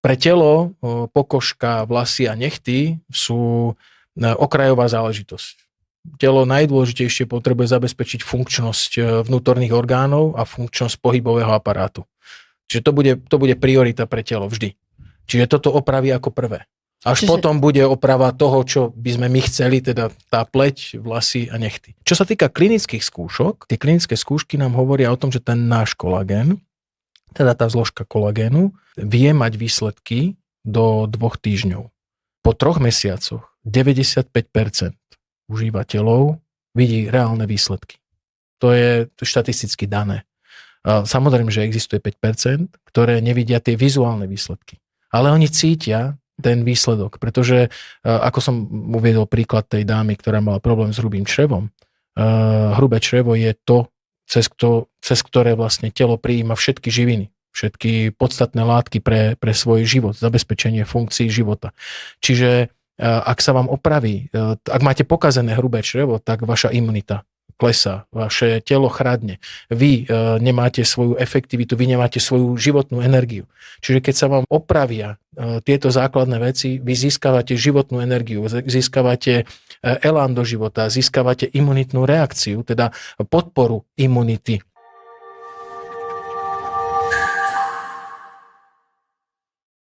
Pre telo pokožka, vlasy a nechty sú okrajová záležitosť. Telo najdôležitejšie potrebuje zabezpečiť funkčnosť vnútorných orgánov a funkčnosť pohybového aparátu. Čiže to bude priorita pre telo vždy. Čiže toto opraví ako prvé. Potom bude oprava toho, čo by sme my chceli, teda tá pleť, vlasy a nechty. Čo sa týka klinických skúšok, tie klinické skúšky nám hovoria o tom, že ten náš kolagén, teda tá zložka kolagénu, vie mať výsledky do 2 týždňov. Po 3 mesiacoch 95% užívateľov vidí reálne výsledky. To je štatisticky dané. Samozrejme, že existuje 5%, ktoré nevidia tie vizuálne výsledky. Ale oni cítia ten výsledok, pretože ako som uviedol príklad tej dámy, ktorá mala problém s hrubým črevom, hrubé črevo je to, cez ktoré vlastne telo prijíma všetky živiny, všetky podstatné látky pre svoj život, zabezpečenie funkcií života. Čiže ak sa vám opraví, ak máte pokazené hrubé črevo, tak vaša imunita klesá, vaše telo chradne, vy nemáte svoju efektivitu, vy nemáte svoju životnú energiu. Čiže keď sa vám opravia tieto základné veci, vy získavate životnú energiu, získavate elán do života, získavate imunitnú reakciu, teda podporu imunity.